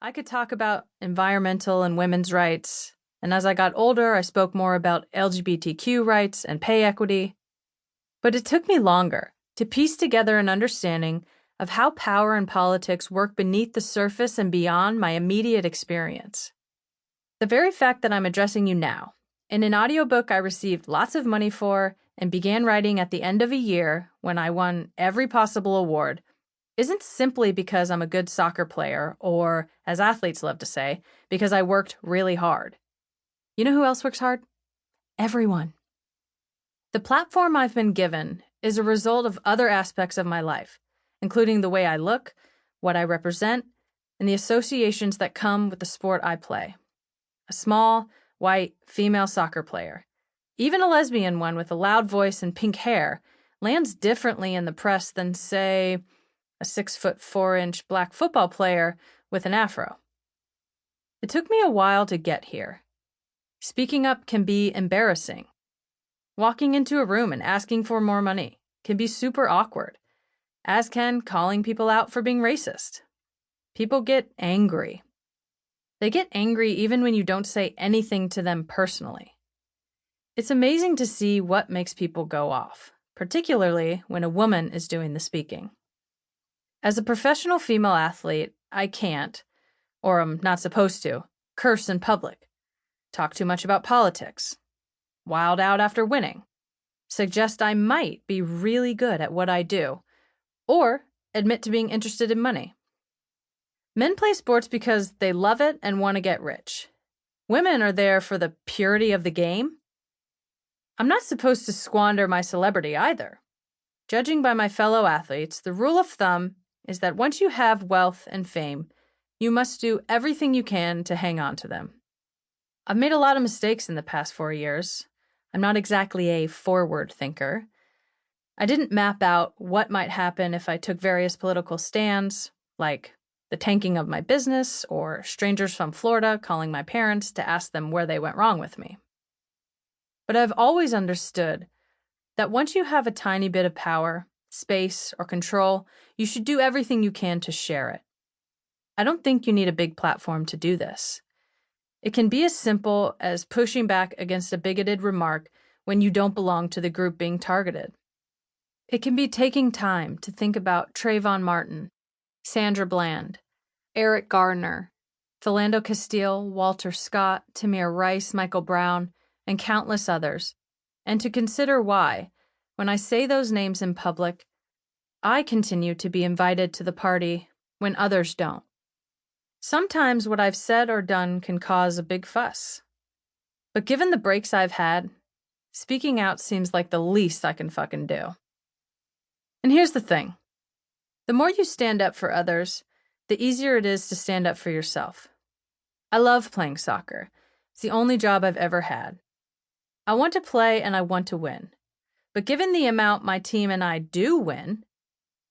I could talk about environmental and women's rights, and as I got older, I spoke more about LGBTQ rights and pay equity. But it took me longer to piece together an understanding of how power and politics work beneath the surface and beyond my immediate experience. The very fact that I'm addressing you now, in an audiobook I received lots of money for and began writing at the end of a year when I won every possible award, isn't simply because I'm a good soccer player or, as athletes love to say, because I worked really hard. You know who else works hard? Everyone. The platform I've been given is a result of other aspects of my life, including the way I look, what I represent, and the associations that come with the sport I play. A small, white, female soccer player, even a lesbian one with a loud voice and pink hair, lands differently in the press than, say, a 6'4" black football player with an afro. It took me a while to get here. Speaking up can be embarrassing. Walking into a room and asking for more money can be super awkward, as can calling people out for being racist. People get angry. They get angry even when you don't say anything to them personally. It's amazing to see what makes people go off, particularly when a woman is doing the speaking. As a professional female athlete, I can't, or I'm not supposed to, curse in public, talk too much about politics, wild out after winning, suggest I might be really good at what I do, or admit to being interested in money. Men play sports because they love it and want to get rich. Women are there for the purity of the game. I'm not supposed to squander my celebrity either. Judging by my fellow athletes, the rule of thumb is that once you have wealth and fame, you must do everything you can to hang on to them. I've made a lot of mistakes in the past 4 years. I'm not exactly a forward thinker. I didn't map out what might happen if I took various political stands, like the tanking of my business or strangers from Florida calling my parents to ask them where they went wrong with me. But I've always understood that once you have a tiny bit of power, space, or control, you should do everything you can to share it. I don't think you need a big platform to do this. It can be as simple as pushing back against a bigoted remark when you don't belong to the group being targeted. It can be taking time to think about Trayvon Martin, Sandra Bland, Eric Gardner, Philando Castile, Walter Scott, Tamir Rice, Michael Brown, and countless others, and to consider why, when I say those names in public, I continue to be invited to the party when others don't. Sometimes what I've said or done can cause a big fuss. But given the breaks I've had, speaking out seems like the least I can fucking do. And here's the thing. The more you stand up for others, the easier it is to stand up for yourself. I love playing soccer. It's the only job I've ever had. I want to play and I want to win. But given the amount my team and I do win,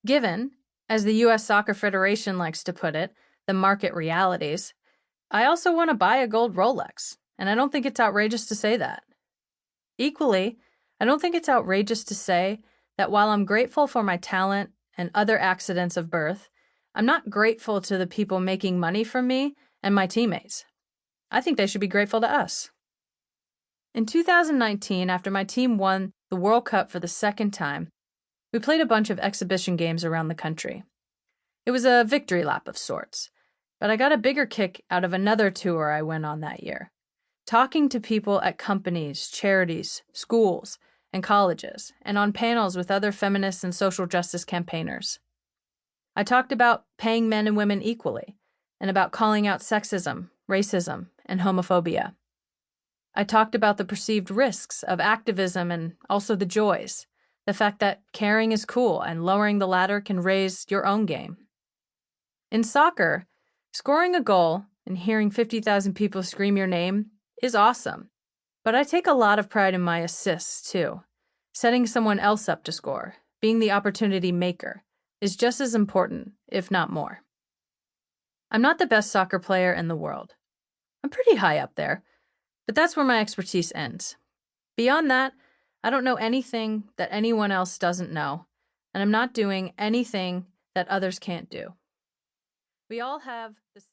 given, as the U.S. Soccer Federation likes to put it, the market realities, I also want to buy a gold Rolex, and I don't think it's outrageous to say that. Equally, I don't think it's outrageous to say that while I'm grateful for my talent and other accidents of birth, I'm not grateful to the people making money from me and my teammates. I think they should be grateful to us. In 2019, after my team won the World Cup for the second time, we played a bunch of exhibition games around the country. It was a victory lap of sorts, but I got a bigger kick out of another tour I went on that year, talking to people at companies, charities, schools, and colleges, and on panels with other feminist and social justice campaigners. I talked about paying men and women equally, and about calling out sexism, racism, and homophobia. I talked about the perceived risks of activism and also the joys, the fact that caring is cool and lowering the ladder can raise your own game. In soccer, scoring a goal and hearing 50,000 people scream your name is awesome, but I take a lot of pride in my assists too. Setting someone else up to score, being the opportunity maker, is just as important, if not more. I'm not the best soccer player in the world. I'm pretty high up there, but that's where my expertise ends. Beyond that, I don't know anything that anyone else doesn't know, and I'm not doing anything that others can't do. We all have the same